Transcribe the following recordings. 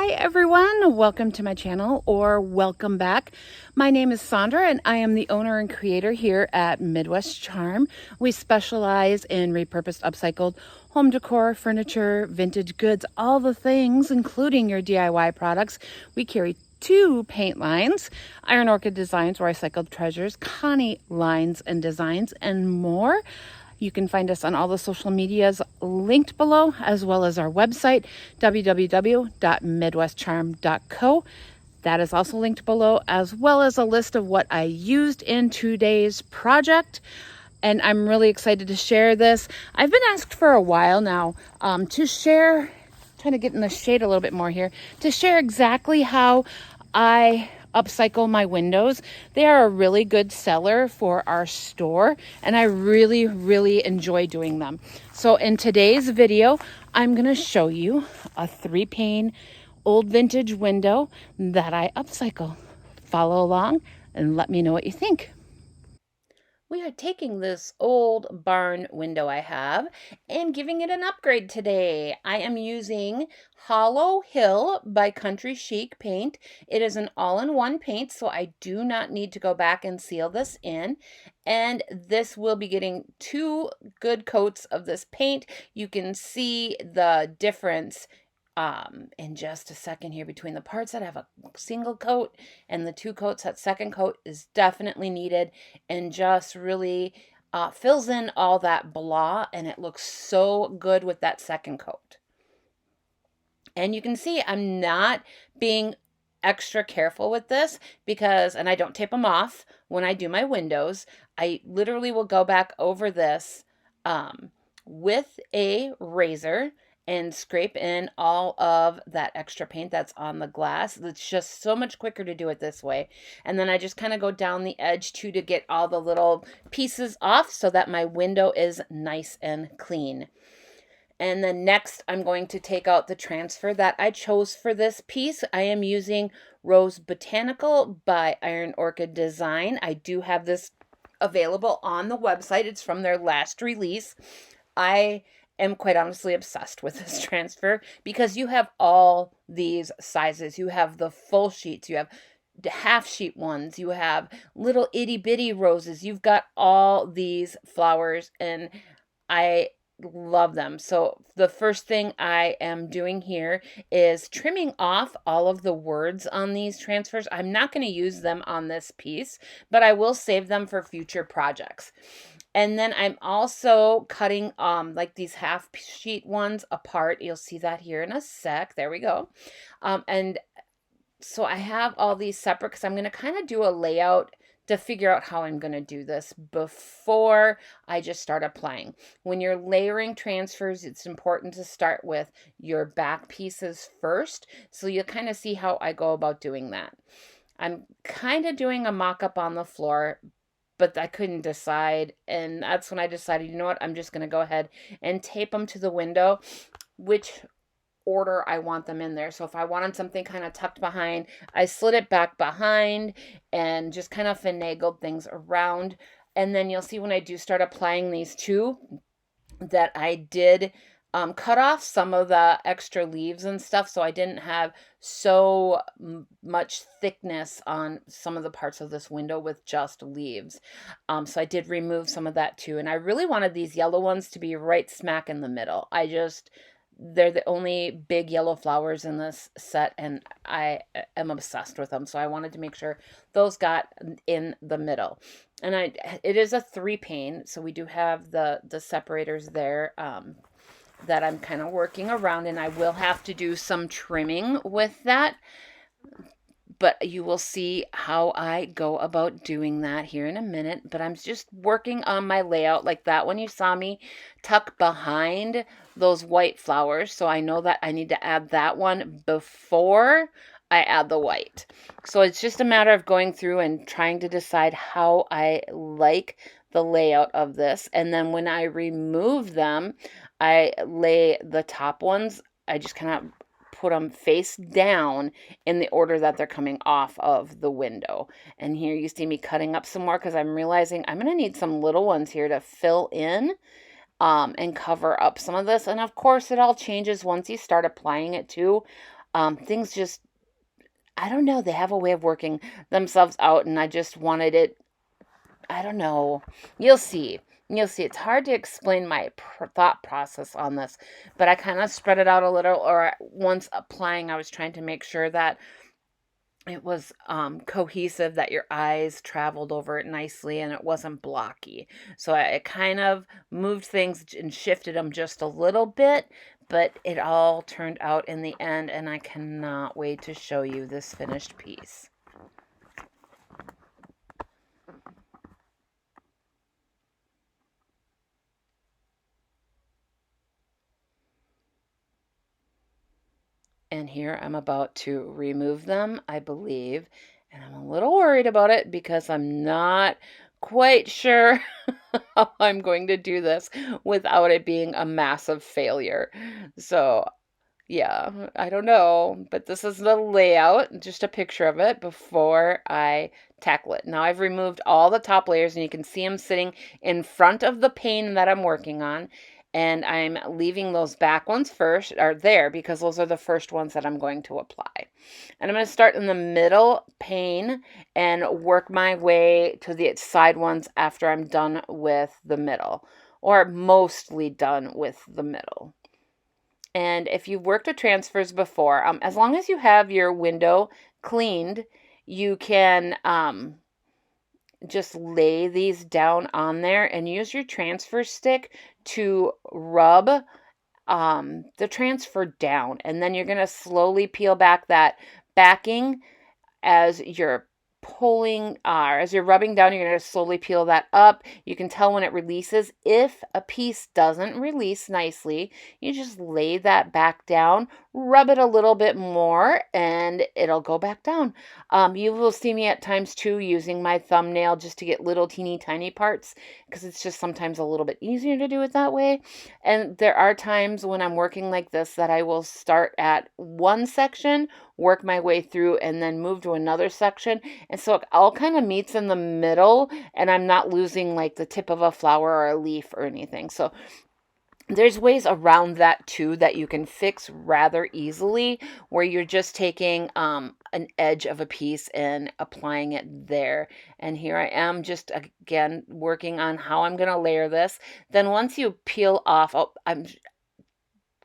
Hi everyone, welcome to my channel or welcome back. My name is Sandra and I am the owner and creator here at Midwest Charm. We specialize in repurposed, upcycled home decor, furniture, vintage goods, all the things, including your DIY products. We carry two paint lines, Iron Orchid Designs, Recycled Treasures, Connie Lines and Designs, and more. You can find us on all the social medias linked below, as well as our website, www.midwestcharm.co. That is also linked below, as well as a list of what I used in today's project. And I'm really excited to share this. I've been asked for a while now to share, trying to get in the shade a little bit more here, to share exactly how I upcycle my windows. They are a really good seller for our store, and I really enjoy doing them. So in today's video, I'm going to show you a 3-pane old vintage window that I upcycle. Follow along and let me know what you think. We are taking this old barn window I have and giving it an upgrade today. I am using Hollow Hill by Country Chic paint. It is an all-in-one paint, so I do not need to go back and seal this in. And this will be getting 2 good coats of this paint. You can see the difference in just a second here between the parts that have a single coat and the 2 coats. That second coat is definitely needed and just really fills in all that blah, and it looks so good with that second coat. And you can see I'm not being extra careful with this because, and I don't tape them off when I do my windows. I literally will go back over this with a razor and scrape in all of that extra paint that's on the glass. It's just so much quicker to do it this way. And then I just kind of go down the edge too to get all the little pieces off so that my window is nice and clean. And then next I'm going to take out the transfer that I chose for this piece. I am using Rose Botanical by Iron Orchid Design. I do have this available on the website. It's from their last release. I am quite honestly obsessed with this transfer because you have all these sizes. You have the full sheets, you have the half sheet ones, you have little itty bitty roses. You've got all these flowers and I love them. So the first thing I am doing here is trimming off all of the words on these transfers. I'm not going to use them on this piece, but I will save them for future projects. And then I'm also cutting like these half sheet ones apart. You'll see that here in a sec. There we go. And so I have all these separate because I'm going to kind of do a layout to figure out how I'm going to do this before I just start applying. When you're layering transfers, it's important to start with your back pieces first. So you'll kind of see how I go about doing that. I'm kind of doing a mock-up on the floor, but I couldn't decide. And that's when I decided, you know what, I'm just going to go ahead and tape them to the window, which order I want them in there. So if I wanted something kind of tucked behind, I slid it back behind and just kind of finagled things around. And then you'll see when I do start applying these two that I did cut off some of the extra leaves and stuff, so I didn't have so much thickness on some of the parts of this window with just leaves. So I did remove some of that too. And I really wanted these yellow ones to be right smack in the middle. They're the only big yellow flowers in this set, and I am obsessed with them. So I wanted to make sure those got in the middle. And it is a 3-pane, so we do have the separators there that I'm kind of working around, and I will have to do some trimming with that. But you will see how I go about doing that here in a minute. But I'm just working on my layout. Like that one you saw me tuck behind those white flowers. So I know that I need to add that one before I add the white. So it's just a matter of going through and trying to decide how I like the layout of this. And then when I remove them, I lay the top ones. I just kind of put them face down in the order that they're coming off of the window. And here you see me cutting up some more because I'm realizing I'm going to need some little ones here to fill in and cover up some of this. And of course, it all changes once you start applying it too. Things just, I don't know, they have a way of working themselves out, and I just wanted it, I don't know. You'll see. You'll see. It's hard to explain my thought process on this, but I kind of spread it out a little, or once applying, I was trying to make sure that it was cohesive, that your eyes traveled over it nicely and it wasn't blocky. So it kind of moved things and shifted them just a little bit, but it all turned out in the end, and I cannot wait to show you this finished piece. And here I'm about to remove them, I believe. And I'm a little worried about it because I'm not quite sure how I'm going to do this without it being a massive failure. So, yeah, I don't know. But this is the layout, just a picture of it before I tackle it. Now I've removed all the top layers, and you can see them sitting in front of the pane that I'm working on. And I'm leaving those back ones first, or there, because those are the first ones that I'm going to apply. And I'm going to start in the middle pane and work my way to the side ones after I'm done with the middle, or mostly done with the middle. And if you've worked with transfers before, as long as you have your window cleaned, you can just lay these down on there and use your transfer stick to rub the transfer down. And then you're going to slowly peel back that backing as you're pulling, as you're rubbing down. You're going to slowly peel that up. You can tell when it releases. If a piece doesn't release nicely, you just lay that back down, rub it a little bit more, and it'll go back down. You will see me at times too using my thumbnail just to get little teeny tiny parts, because it's just sometimes a little bit easier to do it that way. And there are times when I'm working like this that I will start at one section, work my way through, and then move to another section. And so it all kind of meets in the middle, and I'm not losing like the tip of a flower or a leaf or anything. So there's ways around that too that you can fix rather easily, where you're just taking an edge of a piece and applying it there. And here I am just again working on how I'm going to layer this. Then once you peel off, I'm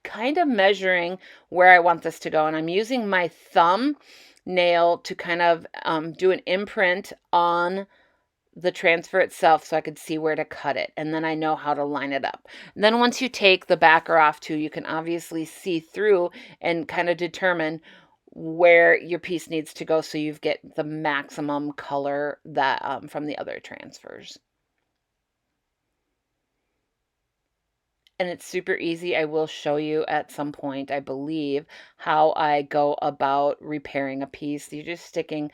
kind of measuring where I want this to go, and I'm using my thumb nail to kind of do an imprint on the transfer itself so I could see where to cut it, and then I know how to line it up. And then once you take the backer off too, you can obviously see through and kind of determine where your piece needs to go so you get the maximum color that from the other transfers. And it's super easy. I will show you at some point, I believe, how I go about repairing a piece. You're just sticking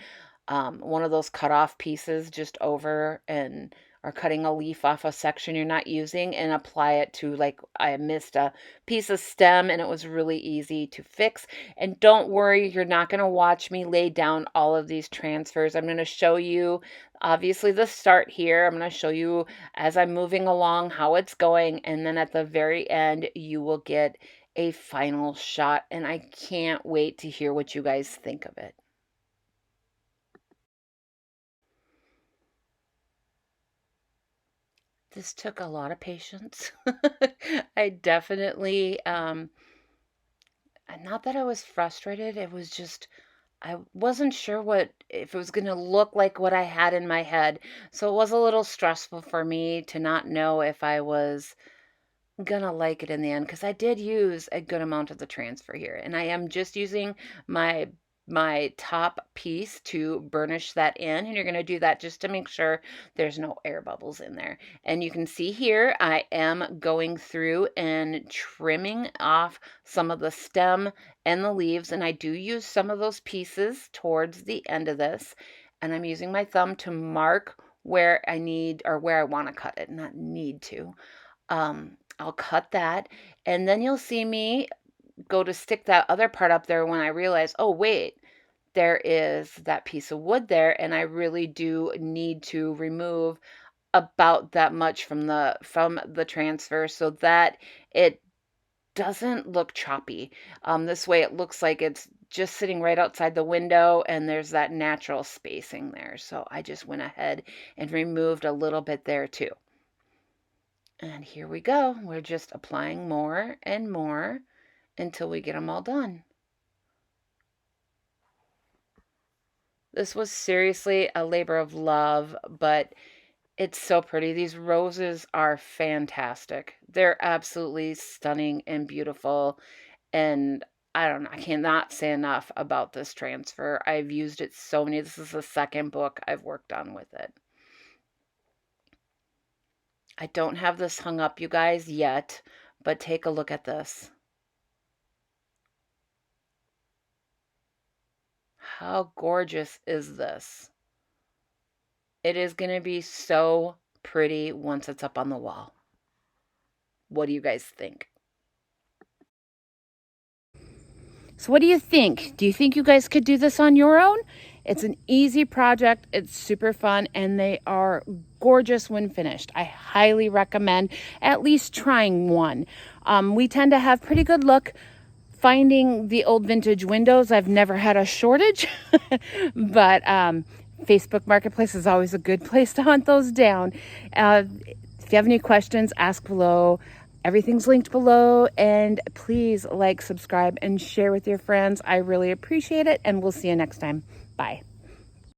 one of those cut off pieces just over, and or cutting a leaf off a section you're not using, and apply it to, like, I missed a piece of stem and it was really easy to fix. And don't worry, you're not going to watch me lay down all of these transfers. I'm going to show you obviously the start here. I'm going to show you as I'm moving along how it's going, and then at the very end you will get a final shot, and I can't wait to hear what you guys think of it. This took a lot of patience. I definitely, not that I was frustrated, it was just, I wasn't sure if it was going to look like what I had in my head. So it was a little stressful for me to not know if I was gonna like it in the end, because I did use a good amount of the transfer here, and I am just using my top piece to burnish that in, and you're going to do that just to make sure there's no air bubbles in there. And you can see here I am going through and trimming off some of the stem and the leaves, and I do use some of those pieces towards the end of this, and I'm using my thumb to mark where I need, or where I want to cut it, not need to. I'll cut that, and then you'll see me go to stick that other part up there when I realize, oh, wait, there is that piece of wood there, and I really do need to remove about that much from the transfer so that it doesn't look choppy. This way it looks like it's just sitting right outside the window, and there's that natural spacing there. So I just went ahead and removed a little bit there too. And here we go. We're just applying more and more until we get them all done. This was seriously a labor of love, but it's so pretty. These roses are fantastic. They're absolutely stunning and beautiful. And I don't know, I cannot say enough about this transfer. I've used it so many. This is the second book I've worked on with it. I don't have this hung up, you guys, yet, but take a look at this. How gorgeous is this? It is going to be so pretty once it's up on the wall. What do you guys think? So what do you think? Do you think you guys could do this on your own? It's an easy project. It's super fun, and they are gorgeous when finished. I highly recommend at least trying one. We tend to have pretty good luck finding the old vintage windows. I've never had a shortage, but Facebook Marketplace is always a good place to hunt those down. If you have any questions, ask below. Everything's linked below, and please like, subscribe, and share with your friends. I really appreciate it, and we'll see you next time. Bye.